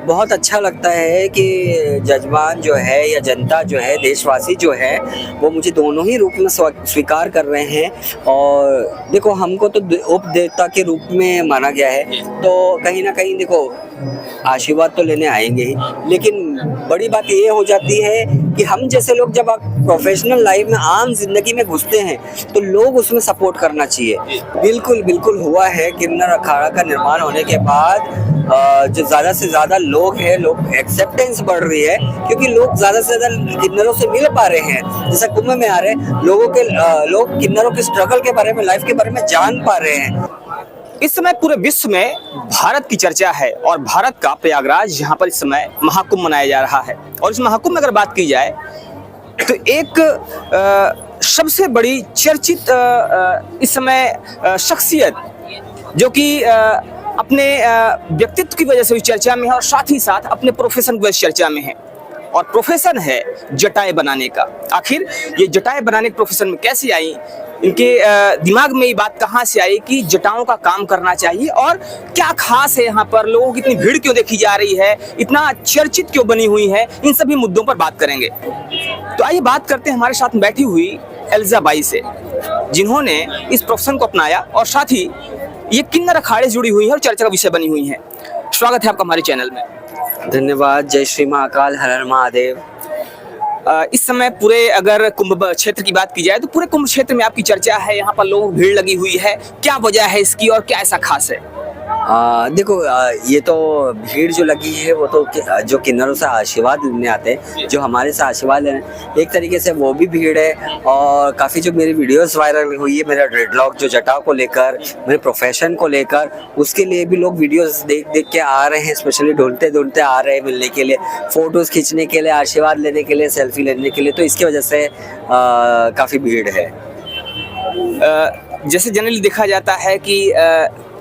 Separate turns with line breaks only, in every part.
बहुत अच्छा लगता है कि जजमान जो है या जनता जो है, देशवासी जो है, वो मुझे दोनों ही रूप में स्वीकार कर रहे हैं। और देखो, हमको तो उपदेवता के रूप में माना गया है, तो कहीं ना कहीं देखो आशीर्वाद तो लेने आएंगे ही, लेकिन बड़ी बात ये हो जाती है कि हम जैसे लोग जब प्रोफेशनल लाइफ में, आम जिंदगी में घुसते हैं, तो लोग उसमें सपोर्ट करना चाहिए। बिल्कुल बिल्कुल हुआ है। किन्नर अखाड़ा का निर्माण होने के बाद जो ज़्यादा से ज़्यादा लोग हैं, लोग एक्सेप्टेंस बढ़ रही है, क्योंकि लोग ज़्यादा से ज़्यादा किन्नरों से मिल पा रहे हैं। जैसे कुंभ में आ रहे हैं लोग किन्नरों के स्ट्रगल के बारे में, लाइफ के बारे में जान पा रहे हैं।
इस समय पूरे विश्व में भारत की चर्चा है और भारत का प्रयागराज यहाँ पर इस समय महाकुंभ मनाया जा रहा है। और इस महाकुंभ में अगर बात की जाए तो एक सबसे बड़ी चर्चित इस समय शख्सियत जो कि अपने व्यक्तित्व की वजह से भी चर्चा में है और साथ ही साथ अपने प्रोफेशन की वजह से चर्चा में है, और प्रोफेशन है जटाएं बनाने का। आखिर ये जटाएं बनाने के प्रोफेशन में कैसे आई, इनके दिमाग में ये बात कहाँ से आई कि जटाओं का काम करना चाहिए, और क्या खास है यहाँ पर, लोगों की इतनी भीड़ क्यों देखी जा रही है, इतना चर्चित क्यों बनी हुई है, इन सभी मुद्दों पर बात करेंगे। तो आइए बात करते हैं हमारे साथ बैठी हुई एल्जा बाई से, जिन्होंने इस प्रोफेशन को अपनाया और साथ ही ये किन्नर अखाड़े से जुड़ी हुई है और चर्चा का विषय बनी हुई है। स्वागत है आपका हमारे चैनल में।
धन्यवाद। जय श्री महाकाल, हर हर महादेव।
इस समय पूरे अगर कुंभ क्षेत्र की बात की जाए तो पूरे कुंभ क्षेत्र में आपकी चर्चा है, यहाँ पर लोग भीड़ लगी हुई है, क्या वजह है इसकी और क्या ऐसा खास है?
देखो, ये तो भीड़ जो लगी है वो तो जो किन्नरों से आशीर्वाद लेने आते हैं, जो हमारे से आशीर्वाद लेने, एक तरीके से वो भी भीड़ है। और काफ़ी जो मेरी वीडियोस वायरल हुई है, मेरा ड्रेडलॉक जो जटाओं को लेकर, मेरे प्रोफेशन को लेकर, उसके लिए भी लोग वीडियोस देख देख के आ रहे हैं, स्पेशली ढूंढते ढूंढते आ रहे हैं मिलने के लिए, फ़ोटोज़ खींचने के लिए, आशीर्वाद लेने के लिए, सेल्फी लेने के लिए। तो इसकी वजह से काफ़ी भीड़ है।
जैसे जनरली देखा जाता है कि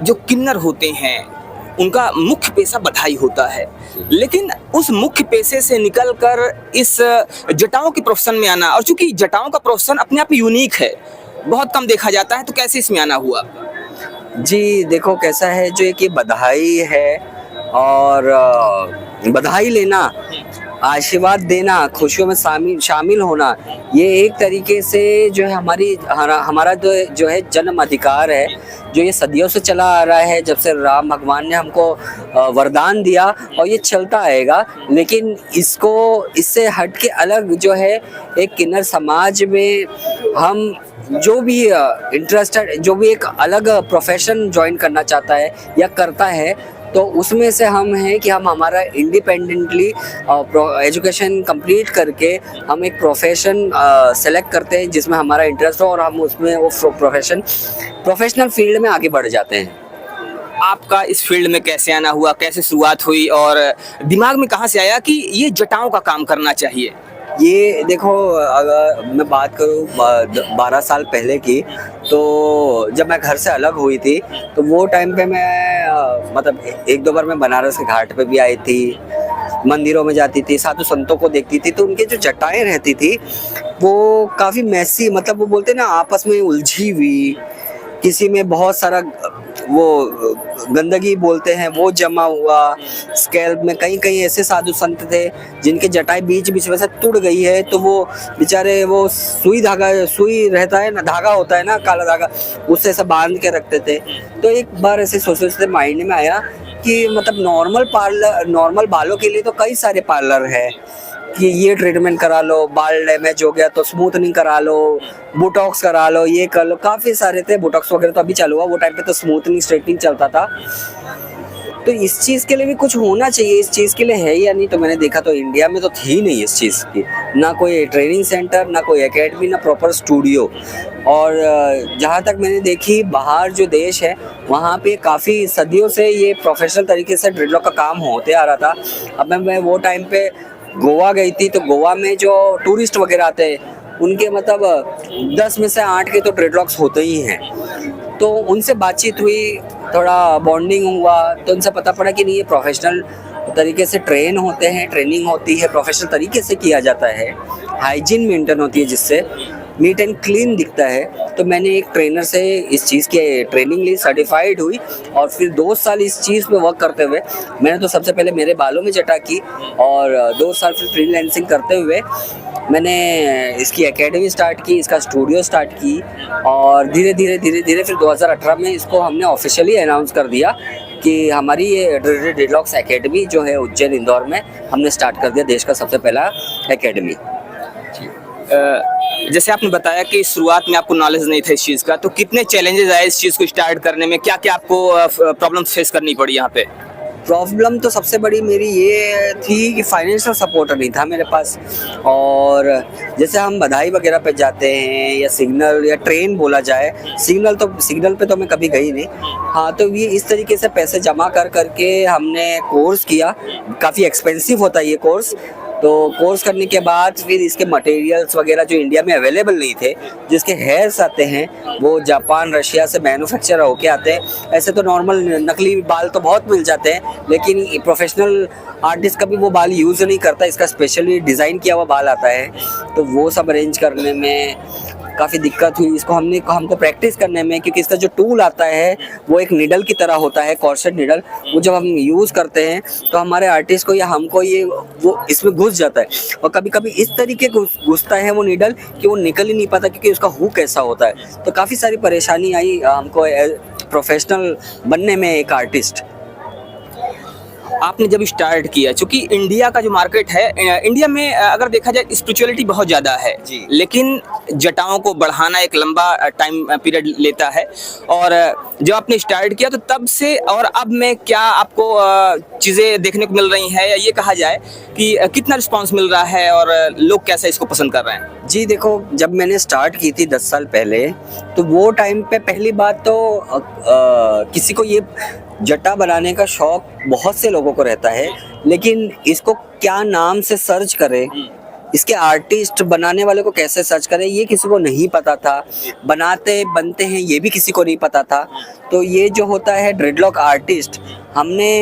जो किन्नर होते हैं उनका मुख्य पेशा बधाई होता है, लेकिन उस मुख्य पेशे से निकलकर इस जटाओं के प्रोफेशन में आना, और चूंकि जटाओं का प्रोफेशन अपने आप यूनिक है, बहुत कम देखा जाता है, तो कैसे इसमें आना हुआ?
जी देखो, कैसा है, जो एक ये बधाई है और बधाई लेना, आशीर्वाद देना, खुशियों में शामिल होना, ये एक तरीके से जो है हमारा जो है जन्म अधिकार है, जो ये सदियों से चला आ रहा है, जब से राम भगवान ने हमको वरदान दिया, और ये चलता आएगा। लेकिन इससे हट के अलग जो है, एक किन्नर समाज में हम जो भी इंटरेस्टेड, जो भी एक अलग प्रोफेशन ज्वाइन करना चाहता है या करता है, तो उसमें से हम हैं कि हम हमारा इंडिपेंडेंटली एजुकेशन कंप्लीट करके हम एक प्रोफेशन सेलेक्ट करते हैं जिसमें हमारा इंटरेस्ट हो, और हम उसमें वो प्रोफेशनल फील्ड में आगे बढ़ जाते हैं।
आपका इस फील्ड में कैसे आना हुआ, कैसे शुरुआत हुई, और दिमाग में कहाँ से आया कि ये जटाओं का काम करना चाहिए?
ये देखो, अगर मैं बात करूँ 12 साल पहले की, तो जब मैं घर से अलग हुई थी, तो वो टाइम पे मैं मतलब एक दो बार मैं बनारस के घाट पे भी आई थी, मंदिरों में जाती थी, साधु संतों को देखती थी, तो उनके जो जटाएं रहती थी वो काफ़ी मैसी, मतलब वो बोलते ना, आपस में उलझी हुई, किसी में बहुत सारा वो गंदगी बोलते हैं वो जमा हुआ, स्कैल्प में कहीं कहीं ऐसे साधु संत थे जिनके जटाई बीच बीच में से टूट गई है, तो वो बेचारे वो सुई रहता है ना, धागा होता है ना, काला धागा, उससे ऐसा बांध के रखते थे। तो एक बार ऐसे सोचते माइंड में आया कि मतलब नॉर्मल बालों के लिए तो कई सारे पार्लर है, कि ये ट्रीटमेंट करा लो, बाल डैमेज हो गया तो स्मूथनिंग करा लो, बोटॉक्स करा लो, ये कर लो, काफ़ी सारे थे। बोटॉक्स वगैरह तो अभी चालू हुआ, वो टाइम पे तो स्मूथनिंग स्ट्रेटनिंग चलता था। तो इस चीज़ के लिए भी कुछ होना चाहिए, इस चीज़ के लिए है या नहीं? तो मैंने देखा तो इंडिया में तो थी नहीं इस चीज़ की, ना कोई ट्रेनिंग सेंटर, ना कोई एकेडमी, ना प्रॉपर स्टूडियो। और जहाँ तक मैंने देखी, बाहर जो देश है वहाँ पे काफ़ी सदियों से ये प्रोफेशनल तरीके से ड्रेडलॉक का काम होते आ रहा था। अब मैं वो टाइम पे गोवा गई थी, तो गोवा में जो टूरिस्ट वगैरह आते हैं उनके मतलब 10 में से 8 के तो ड्रेडलॉक्स होते ही हैं। तो उनसे बातचीत हुई, थोड़ा बॉन्डिंग हुआ, तो उनसे पता पड़ा कि नहीं, ये प्रोफेशनल तरीके से ट्रेन होते हैं, ट्रेनिंग होती है, प्रोफेशनल तरीके से किया जाता है, हाइजीन मेंटेन होती है, जिससे नीट एंड क्लीन दिखता है। तो मैंने एक ट्रेनर से इस चीज़ की ट्रेनिंग ली, सर्टिफाइड हुई, और फिर 2 साल इस चीज़ पे वर्क करते हुए मैंने तो सबसे पहले मेरे बालों में जटा की, और 2 साल फिर फ्रीलांसिंग करते हुए मैंने इसकी एकेडमी स्टार्ट की, इसका स्टूडियो स्टार्ट की, और धीरे धीरे फिर 2018 में इसको हमने ऑफिशियली अनाउंस कर दिया कि हमारी ये ड्रेडलॉक्स एकेडमी जो है उज्जैन इंदौर में हमने स्टार्ट कर दिया, देश का सबसे पहला एकेडमी।
जैसे आपने बताया कि शुरुआत में आपको नॉलेज नहीं था इस चीज़ का, तो कितने चैलेंजेस आए इस चीज़ को स्टार्ट करने में, क्या क्या आपको प्रॉब्लम फेस करनी पड़ी यहाँ पे?
प्रॉब्लम तो सबसे बड़ी मेरी ये थी कि फाइनेंशियल सपोर्ट नहीं था मेरे पास। और जैसे हम बधाई वगैरह पे जाते हैं या सिग्नल या ट्रेन बोला जाए, सिग्नल पे तो मैं कभी गई नहीं। हाँ, तो ये इस तरीके से पैसे जमा कर करके हमने कोर्स किया। काफ़ी एक्सपेंसिव होता है ये कोर्स। तो कोर्स करने के बाद फिर इसके मटेरियल्स वगैरह जो इंडिया में अवेलेबल नहीं थे, जिसके हेयर्स आते हैं वो जापान रशिया से मैन्युफैक्चर होके आते हैं। ऐसे तो नॉर्मल नकली बाल तो बहुत मिल जाते हैं, लेकिन प्रोफेशनल आर्टिस्ट कभी वो बाल यूज़ नहीं करता, इसका स्पेशली डिज़ाइन किया हुआ बाल आता है। तो वो सब अरेंज करने में काफ़ी दिक्कत हुई इसको हमको प्रैक्टिस करने में, क्योंकि इसका जो टूल आता है वो एक निडल की तरह होता है, कॉर्सेट निडल। वो जब हम यूज़ करते हैं तो हमारे आर्टिस्ट को या हमको ये वो इसमें घुस जाता है, और कभी कभी इस तरीके घुसता है वो निडल कि वो निकल ही नहीं पाता, क्योंकि उसका हुक ऐसा होता है। तो काफ़ी सारी परेशानी आई हमको प्रोफेशनल बनने में एक आर्टिस्ट।
आपने जब स्टार्ट किया, चूंकि इंडिया का जो मार्केट है, इंडिया में अगर देखा जाए स्पिरिचुअलिटी बहुत ज़्यादा है, लेकिन जटाओं को बढ़ाना एक लंबा टाइम पीरियड लेता है। और जब आपने स्टार्ट किया तो तब से और अब में क्या आपको चीज़ें देखने को मिल रही हैं, या ये कहा जाए कि कितना रिस्पांस मिल रहा है और लोग कैसे इसको पसंद कर रहे हैं?
जी देखो, जब मैंने स्टार्ट की थी 10 साल पहले, तो वो टाइम पे पहली बात तो किसी को ये जटा बनाने का शौक बहुत से लोगों को रहता है, लेकिन इसको क्या नाम से सर्च करें, इसके आर्टिस्ट बनाने वाले को कैसे सर्च करें, ये किसी को नहीं पता था। बनते हैं ये भी किसी को नहीं पता था। तो ये जो होता है ड्रेडलॉक आर्टिस्ट, हमने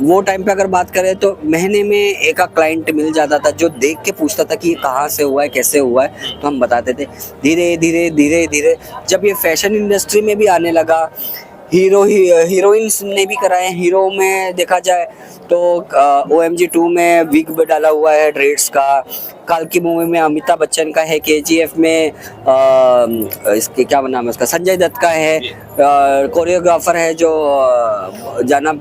वो टाइम पे अगर बात करें तो महीने में एक क्लाइंट मिल जाता था जो देख के पूछता था कि ये कहाँ से हुआ है, कैसे हुआ है, तो हम बताते थे। धीरे जब ये फैशन इंडस्ट्री में भी आने लगा, हीरोइंस ने भी कराए। हीरो में देखा जाए तो OMG 2 में विग डाला हुआ है ड्रेड्स का। काल की मूवी में अमिताभ बच्चन का है, KGF में इसके क्या नाम है उसका, संजय दत्त का है। कोरियोग्राफर है जो जाना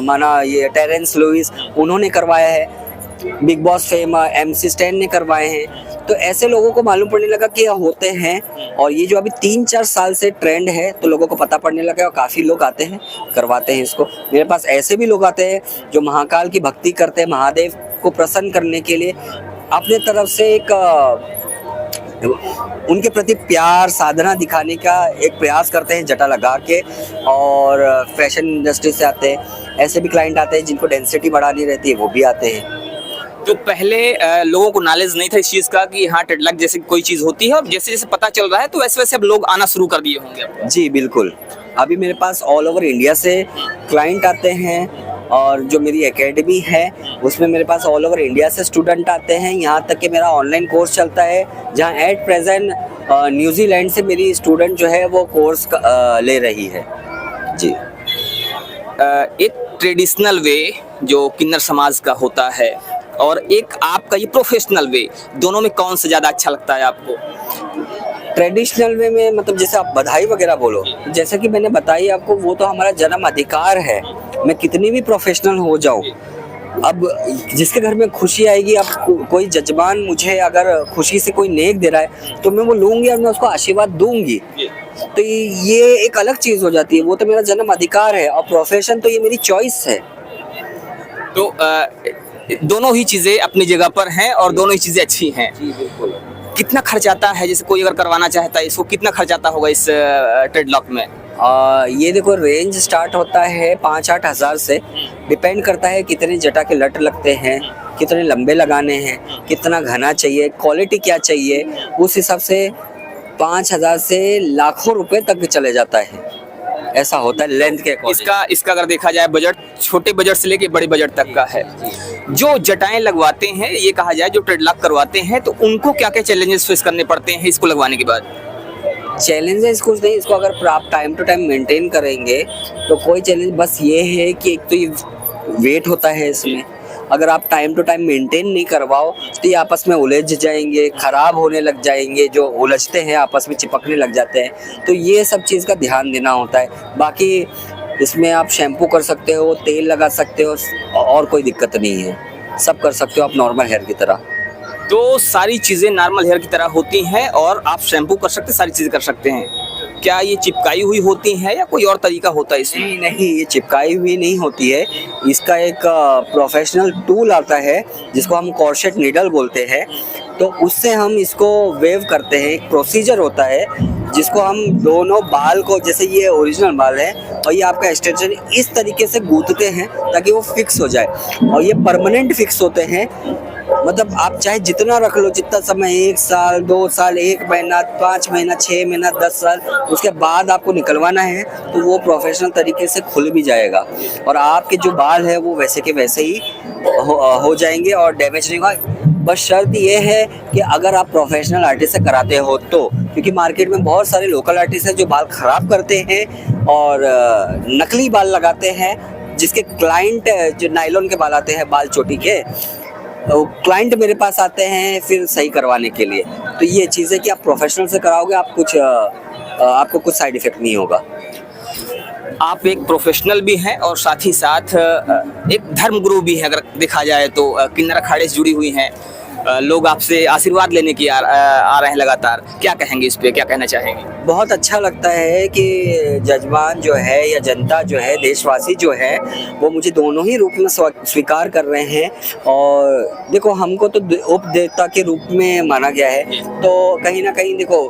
माना ये टेरेंस लुइस, उन्होंने करवाया है। Big boss fame MC stand ने करवाए हैं। तो ऐसे लोगों को मालूम पड़ने लगा कि होते हैं, और ये जो अभी 3-4 साल से ट्रेंड है तो लोगों को पता पड़ने लगा, और काफ़ी लोग आते हैं करवाते हैं इसको। मेरे पास ऐसे भी लोग आते हैं जो महाकाल की भक्ति करते हैं, महादेव को प्रसन्न करने के लिए अपने तरफ से एक उनके प्रति प्यार साधना दिखाने का एक प्रयास करते हैं जटा लगा के। और फैशन इंडस्ट्री से आते हैं, ऐसे भी क्लाइंट आते हैं जिनको डेंसिटी बढ़ानी रहती है, वो भी आते हैं।
तो पहले लोगों को नॉलेज नहीं था इस चीज़ का कि हाँ ड्रेडलॉक जैसे कोई चीज़ होती है, और जैसे जैसे पता चल रहा है तो वैसे वैसे अब लोग आना शुरू कर दिए होंगे।
जी बिल्कुल, अभी मेरे पास ऑल ओवर इंडिया से क्लाइंट आते हैं, और जो मेरी एकेडमी है उसमें मेरे पास ऑल ओवर इंडिया से स्टूडेंट आते हैं। यहाँ तक कि मेरा ऑनलाइन कोर्स चलता है, जहाँ एट प्रेजेंट न्यूजीलैंड से मेरी स्टूडेंट जो है वो कोर्स ले रही है। जी,
एक ट्रेडिशनल वे जो किन्नर समाज का होता है और एक आपका ये प्रोफेशनल वे, दोनों में कौन सा ज़्यादा अच्छा लगता है आपको?
ट्रेडिशनल वे में मतलब जैसे आप बधाई वगैरह बोलो, जैसे कि मैंने बताई आपको, वो तो हमारा जन्म अधिकार है। मैं कितनी भी प्रोफेशनल हो जाऊं, अब जिसके घर में खुशी आएगी, अब कोई जजमान मुझे अगर खुशी से कोई नेक दे रहा है तो मैं वो लूँगी और मैं उसको आशीर्वाद दूंगी। तो ये एक अलग चीज़ हो जाती है, वो तो मेरा जन्म अधिकार है, और प्रोफेशन तो ये मेरी चॉइस है।
तो दोनों ही चीज़ें अपनी जगह पर हैं और दोनों ही चीज़ें अच्छी हैं।
जी बिल्कुल।
कितना खर्च आता है, जैसे कोई अगर करवाना चाहता है इसको, कितना खर्च आता होगा इस ड्रेडलॉक में?
ये देखो, रेंज स्टार्ट होता है 5-8 हज़ार से। डिपेंड करता है कितने जटा के लट लगते हैं, कितने लंबे लगाने हैं, कितना घना चाहिए, क्वालिटी क्या चाहिए, उस हिसाब से 5,000 से लाखों रुपए तक चले जाता है। ऐसा होता है लेंथ के अकॉर्डिंग।
इसका अगर देखा जाए बजट छोटे बजट से लेके बड़े बजट तक का है। जो जटाएं लगवाते हैं, ये कहा जाए जो ट्रेडलॉक करवाते हैं, तो उनको क्या क्या चैलेंजेस फेस करने पड़ते हैं इसको लगवाने के बाद?
चैलेंजेस कुछ नहीं, इसको अगर आप टाइम टू टाइम मेंटेन करेंगे तो कोई चैलेंज बस ये है कि एक तो ये वेट होता है इसमें, अगर आप टाइम टू टाइम मेंटेन नहीं करवाओ तो ये आपस में उलझ जाएंगे, खराब होने लग जाएंगे, जो उलझते हैं आपस में चिपकने लग जाते हैं। तो ये सब चीज़ का ध्यान देना होता है। बाकी इसमें आप शैम्पू कर सकते हो, तेल लगा सकते हो, और कोई दिक्कत नहीं है, सब कर सकते हो आप नॉर्मल हेयर की तरह।
तो सारी चीजें नॉर्मल हेयर की तरह होती हैं और आप शैम्पू कर सकते हैं, सारी चीजें कर सकते हैं। क्या ये चिपकाई हुई होती है या कोई और तरीका होता है इसमें?
नहीं, ये चिपकाई हुई नहीं होती है। इसका एक प्रोफेशनल टूल आता है जिसको हम कॉर्सेट नीडल बोलते हैं, तो उससे हम इसको वेव करते हैं। एक प्रोसीजर होता है जिसको हम दोनों बाल को, जैसे ये ओरिजिनल बाल है और ये आपका एक्सटेंशन, इस तरीके से गूंथते हैं ताकि वो फिक्स हो जाए, और ये परमानेंट फिक्स होते हैं। मतलब आप चाहे जितना रख लो, जितना समय, 1 साल, 2 साल, 1 महीना, 5 महीना, 6 महीना, 10 साल, उसके बाद आपको निकलवाना है तो वो प्रोफेशनल तरीके से खुल भी जाएगा और आपके जो बाल है वो वैसे के वैसे ही हो जाएंगे और डैमेज नहीं होगा। बस शर्त ये है कि अगर आप प्रोफेशनल आर्टिस्ट से कराते हो तो, क्योंकि मार्केट में बहुत सारे लोकल आर्टिस्ट हैं जो बाल ख़राब करते हैं और नकली बाल लगाते हैं, जिसके क्लाइंट जो नायलॉन के बाल आते हैं, बाल चोटी के, तो क्लाइंट मेरे पास आते हैं फिर सही करवाने के लिए। तो ये चीज़ है कि आप प्रोफेशनल से कराओगे, आपको कुछ साइड इफेक्ट नहीं होगा।
आप एक प्रोफेशनल भी हैं और साथ ही साथ एक धर्मगुरु भी हैं, अगर देखा जाए तो किन्नर अखाड़े से जुड़ी हुई हैं। लोग आपसे आशीर्वाद लेने की आ रहे हैं लगातार, क्या कहेंगे इस पे, क्या कहना चाहेंगे?
बहुत अच्छा लगता है कि जजमान जो है या जनता जो है, देशवासी जो है, वो मुझे दोनों ही रूप में स्वीकार कर रहे हैं। और देखो, हमको तो उपदेवता के रूप में माना गया है, तो कहीं ना कहीं देखो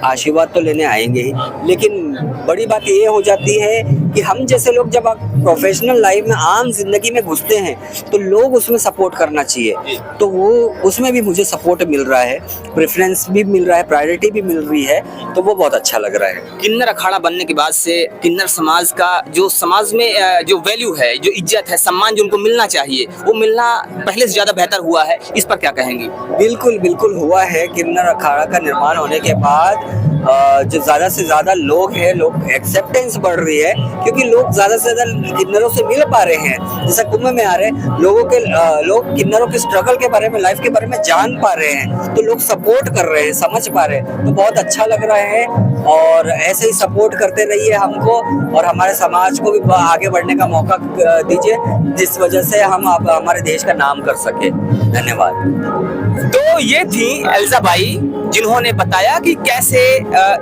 आशीर्वाद तो लेने आएंगे ही, लेकिन बड़ी बात ये हो जाती है कि हम जैसे लोग जब आप प्रोफेशनल लाइफ में, आम जिंदगी में घुसते हैं, तो लोग उसमें सपोर्ट करना चाहिए। तो वो उसमें भी मुझे सपोर्ट मिल रहा है, प्रेफरेंस भी मिल रहा है, प्रायोरिटी भी मिल रही है, तो वो बहुत अच्छा लग रहा है।
किन्नर अखाड़ा बनने के बाद से किन्नर समाज का जो समाज में जो वैल्यू है, जो इज्जत है, सम्मान जो उनको मिलना चाहिए, वो मिलना पहले से ज्यादा बेहतर हुआ है, इस पर क्या कहेंगे?
बिल्कुल बिल्कुल हुआ है। किन्नर अखाड़ा का निर्माण होने के बाद जो ज़्यादा से ज़्यादा लोग हैं, लोग एक्सेप्टेंस बढ़ रही है, क्योंकि लोग ज़्यादा से ज़्यादा किन्नरों से मिल पा रहे हैं। जैसे कुंभ में आ रहे हैं लोग किन्नरों के स्ट्रगल के बारे में, लाइफ के बारे में जान पा रहे हैं, तो लोग सपोर्ट कर रहे हैं, समझ पा रहे हैं, तो बहुत अच्छा लग रहा है। और ऐसे ही सपोर्ट करते रहिए हमको, और हमारे समाज को भी आगे बढ़ने का मौका दीजिए, जिस वजह से हम हमारे देश का नाम कर सके। धन्यवाद।
तो ये थी एल्जा बाई, जिन्होंने बताया कि कैसे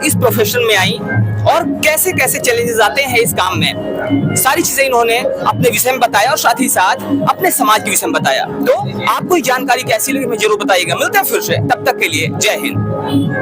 इस प्रोफेशन में आई और कैसे कैसे चैलेंजेस आते हैं इस काम में। सारी चीजें इन्होंने अपने विषय में बताया और साथ ही साथ अपने समाज के विषय में बताया। तो आपको ये जानकारी कैसी लगी, मैं जरूर बताइएगा। मिलते हैं फिर से, तब तक के लिए जय हिंद।